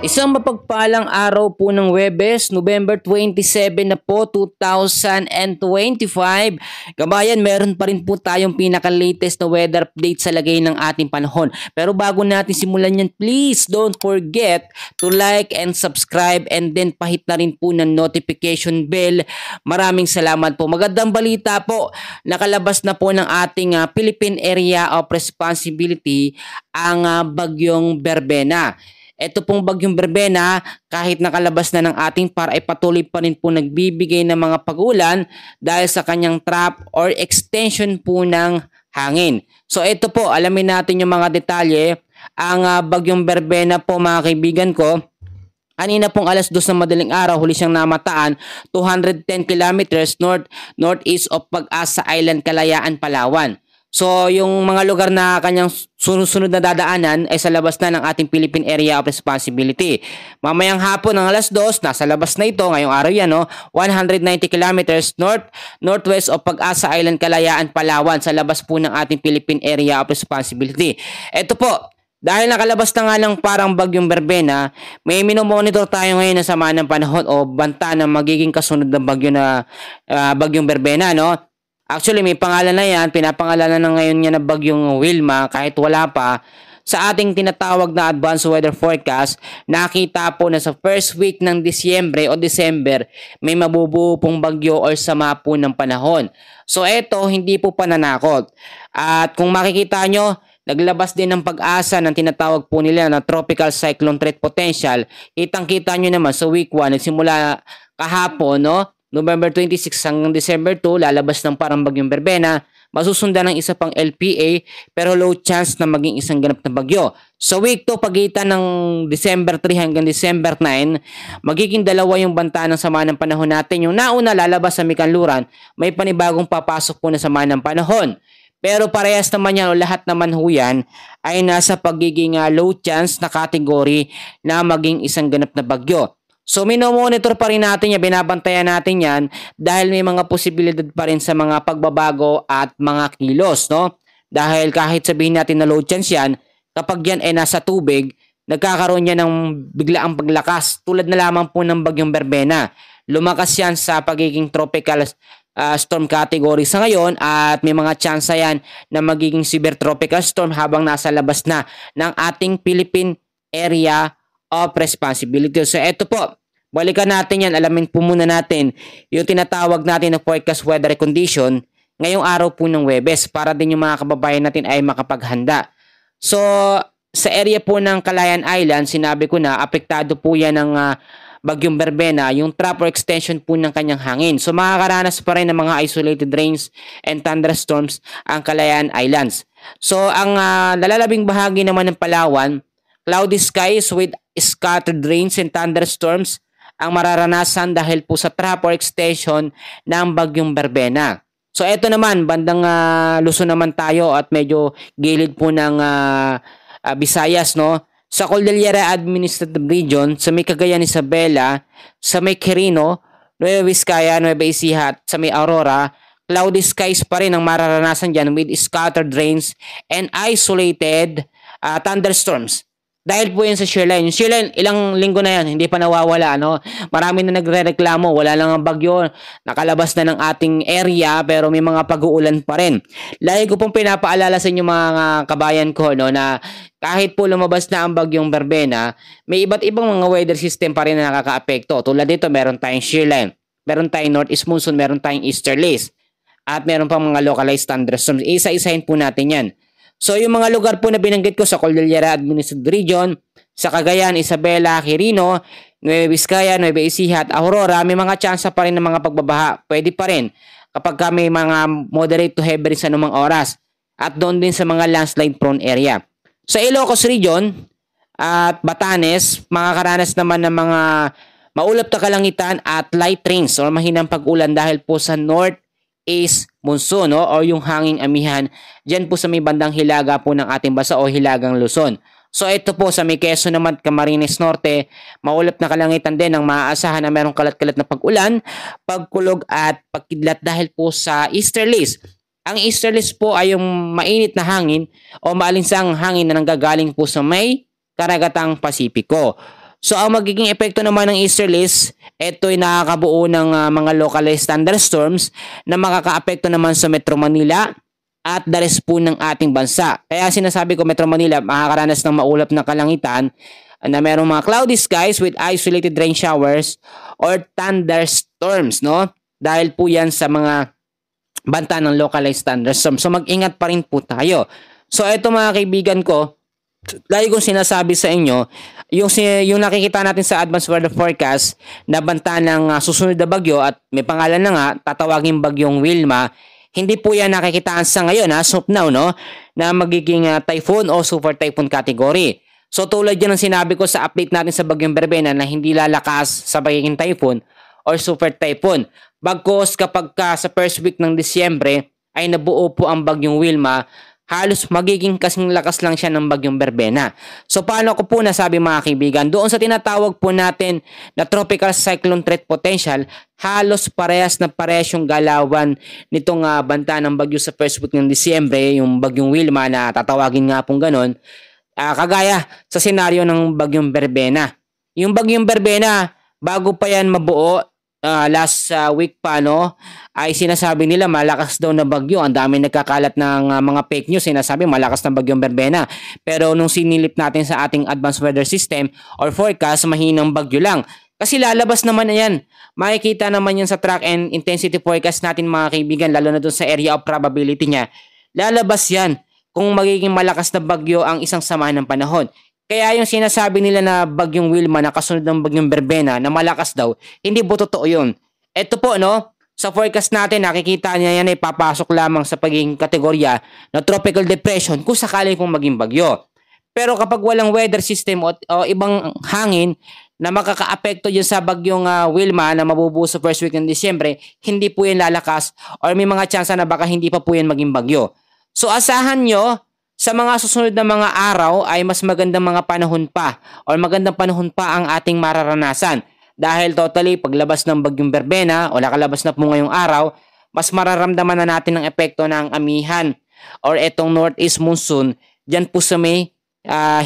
Isang mapagpalang araw po ng Huwebes, November 27 na po, 2025. Kabayan, meron pa rin po tayong pinaka-latest na weather update sa lagay ng ating panahon. Pero bago natin simulan yan, please don't forget to like and subscribe and then pahit na rin po ng notification bell. Maraming salamat po. Magandang balita po, nakalabas na po ng ating Philippine Area of Responsibility ang bagyong Berbena. Ito pong bagyong Berbena, kahit nakalabas na ng ating par ay patuloy pa rin po nagbibigay ng mga pag-ulan dahil sa kanyang trap or extension po ng hangin. So ito po, alamin natin yung mga detalye. Ang bagyong Berbena po mga kaibigan ko, kanina pong alas 2 ng madaling araw, huli siyang namataan 210 kilometers northeast of Pag-asa Island, Kalayaan, Palawan. So, yung mga lugar na kanyang sunod-sunod na dadaanan ay sa labas na ng ating Philippine Area of Responsibility. Mamayang hapon ng alas 2, nasa labas na ito, ngayong araw yan, 190 kilometers northwest of Pag-asa Island, Kalayaan, Palawan, sa labas po ng ating Philippine Area of Responsibility. Ito po, dahil nakalabas na nga lang parang bagyong Berbena, may minomonitor tayo ngayon na sama ng panahon o banta na magiging kasunod ng bagyong Berbena, no? Actually, may pangalan na yan. Pinapangalanan na ngayon niya na bagyong Wilma kahit wala pa. Sa ating tinatawag na advanced weather forecast, nakita po na sa first week ng Disyembre o December, may mabubuo pong bagyo or sama po ng panahon. So, eto, hindi po pananakot. At kung makikita nyo, naglabas din ng Pag-asa ng tinatawag po nila na tropical cyclone threat potential. Kitang-kita nyo naman sa week 1, nagsimula kahapon, no? November 26 hanggang December 2, lalabas ng parang bagyong Berbena, masusundan ng isa pang LPA, pero low chance na maging isang ganap na bagyo. Sa week 2, pagitan ng December 3 hanggang December 9, magiging dalawa yung banta ng sama ng panahon natin. Yung nauna lalabas sa Mikanluran, may panibagong papasok po na sama ng panahon. Pero parehas naman yan o lahat naman ho yan ay nasa pagiging low chance na category na maging isang ganap na bagyo. So, minomonitor pa rin natin yan, binabantayan natin yan dahil may mga posibilidad pa rin sa mga pagbabago at mga kilos, no? Dahil kahit sabihin natin na low chance yan, kapag yan ay nasa tubig, nagkakaroon yan ng biglaang paglakas tulad na lamang po ng bagyong Berbena. Lumakas yan sa pagiging tropical storm category sa ngayon at may mga chance yan na magiging severe tropical storm habang nasa labas na ng ating Philippine Area of Responsibility. So eto po, balikan natin yan, alamin po muna natin yung tinatawag natin na forecast weather condition ngayong araw po ng Huwebes para din yung mga kababayan natin ay makapaghanda. So sa area po ng Kalayaan Island, sinabi ko na apektado po yan ng bagyong Berbena, yung trap or extension po ng kanyang hangin. So makakaranas pa rin ng mga isolated rains and thunderstorms ang Kalayaan Islands. So ang nalalabing bahagi naman ng Palawan, cloudy skies with scattered rains and thunderstorms ang mararanasan dahil po sa trap or extension ng bagyong Berbena. So eto naman, bandang Luzon naman tayo at medyo gilid po ng Visayas, no? Sa Cordillera Administrative Region, sa may Cagayan, Isabela, sa may Quirino, Nueva Vizcaya, Nueva Ecija at sa may Aurora, cloudy skies pa rin ang mararanasan dyan with scattered rains and isolated thunderstorms. Dahil po yun sa Shearline. Yung Shearline, ilang linggo na yan, hindi pa nawawala, no? Marami na nagre-reklamo, wala lang ang bagyo, nakalabas na ng ating area, pero may mga pag-uulan pa rin. Lagi ko pong pinapaalala sa inyo mga kabayan ko, no, na kahit po lumabas na ang bagyong Berbena, may iba't ibang mga weather system pa rin na nakaka-apekto. Tulad dito, meron tayong Shearline, meron tayong Northeast Monsoon, meron tayong Easterlies, at meron pang mga localized thunderstorms. Isa-isahin po natin yan. So, yung mga lugar po na binanggit ko sa Cordillera Administrative Region, sa Cagayan, Isabela, Quirino, Nueva Vizcaya, Nueva Ecija at Aurora, may mga tsansa pa rin ng mga pagbabaha. Pwede pa rin kapag may mga moderate to heavy sa anumang oras. At doon din sa mga landslide prone area. Sa Ilocos Region at Batanes, makakaranas naman ng mga maulap na kalangitan at light rains o mahinang pag-ulan dahil po sa northeast monsoon, no? O yung hanging amihan dyan po sa may bandang hilaga po ng ating bansa o hilagang Luzon. So ito po sa may Quezon naman, Camarines Norte, maulap na kalangitan din ang maaasahan na merong kalat-kalat na pag-ulan, pagkulog at pagkidlat dahil po sa easterlies. Ang easterlies po ay yung mainit na hangin o maalinsang hangin na nanggagaling po sa may karagatang Pasipiko. So ang magiging epekto naman ng easterlies, ito ay nakakabuo ng mga localized thunderstorms na makakaapekto naman sa Metro Manila at the rest po ng ating bansa. Kaya sinasabi ko Metro Manila makakaranas ng maulap na kalangitan na merong mga cloudy skies with isolated rain showers or thunderstorms, no? Dahil po yan sa mga banta ng localized thunderstorms. So mag-ingat pa rin po tayo. So ito mga kaibigan ko, lagi kong sinasabi sa inyo, yung nakikita natin sa advanced weather forecast na banta ng susunod na bagyo at may pangalan na nga, tatawagin bagyong Wilma, hindi po yan nakikitaan sa ngayon, as of now, no, na magiging typhoon o super typhoon category. So tulad yan ang sinabi ko sa update natin sa bagyong Berbena na hindi lalakas sa pagiging typhoon or super typhoon. Bagkus kapag sa first week ng Disyembre ay nabuo po ang bagyong Wilma, halos magiging kasing lakas lang siya ng bagyong Berbena. So paano ko po nasabi mga kaibigan, doon sa tinatawag po natin na tropical cyclone threat potential, halos parehas yung galawan nitong banta ng bagyo sa first week ng Disyembre, yung bagyong Wilma na tatawagin nga pong ganon, kagaya sa senaryo ng bagyong Berbena. Yung bagyong Berbena, bago pa yan mabuo, last week pa, no, ay sinasabi nila malakas daw na bagyo. Ang dami nagkakalat ng mga fake news, sinasabi malakas na bagyong Berbena. Pero nung sinilip natin sa ating advanced weather system or forecast, mahinang bagyo lang. Kasi lalabas naman na yan. Makikita naman yan sa track and intensity forecast natin mga kaibigan, lalo na dun sa area of probability niya. Lalabas yan kung magiging malakas na bagyo ang isang samahan ng panahon. Kaya yung sinasabi nila na bagyong Wilma na kasunod ng bagyong Berbena na malakas daw, hindi po totoo yun. Ito po, no, sa forecast natin, nakikita niya yan ay papasok lamang sa pagiging kategorya na tropical depression kung sakali kung maging bagyo. Pero kapag walang weather system o ibang hangin na makakaapekto dyan sa bagyong Wilma na mabubuo sa first week ng Disyembre, hindi po yan lalakas or may mga tsansa na baka hindi pa po yan maging bagyo. So asahan nyo, sa mga susunod na mga araw ay mas magandang mga panahon pa or magandang panahon pa ang ating mararanasan. Dahil totally paglabas ng bagyong Berbena o nakalabas na po ngayong araw, mas mararamdaman na natin ang epekto ng amihan or etong northeast monsoon dyan po sa may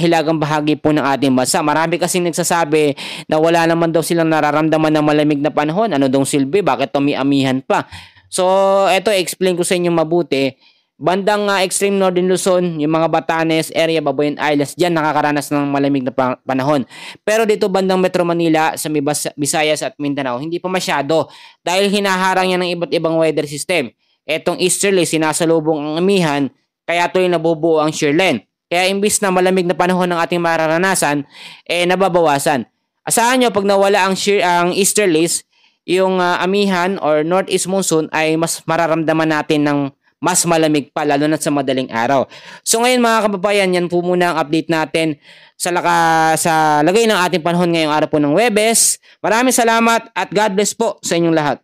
hilagang bahagi po ng ating bansa. Marami kasing nagsasabi na wala naman daw silang nararamdaman ng malamig na panahon. Ano daw silbi? Bakit may amihan pa? So eto, explain ko sa inyo mabuti. Bandang extreme northern Luzon, yung mga Batanes area, Babuyan Islands, diyan nakakaranas ng malamig na panahon. Pero dito bandang Metro Manila, sa Visayas at Mindanao, hindi pa masyado dahil hinaharang yan ng iba't ibang weather system. Etong easterly, sinasalubong ang amihan, kaya tuloy nabubuo ang shearline. Kaya imbis na malamig na panahon ng ating mararanasan, nababawasan. Asahan nyo, pag nawala ang easterlies, yung amihan or northeast monsoon ay mas mararamdaman natin ng mas malamig pa, lalo na sa madaling araw. So ngayon mga kababayan, yan po muna ang update natin sa lagay ng ating panahon ngayong araw po ng Huwebes. Maraming salamat at God bless po sa inyong lahat.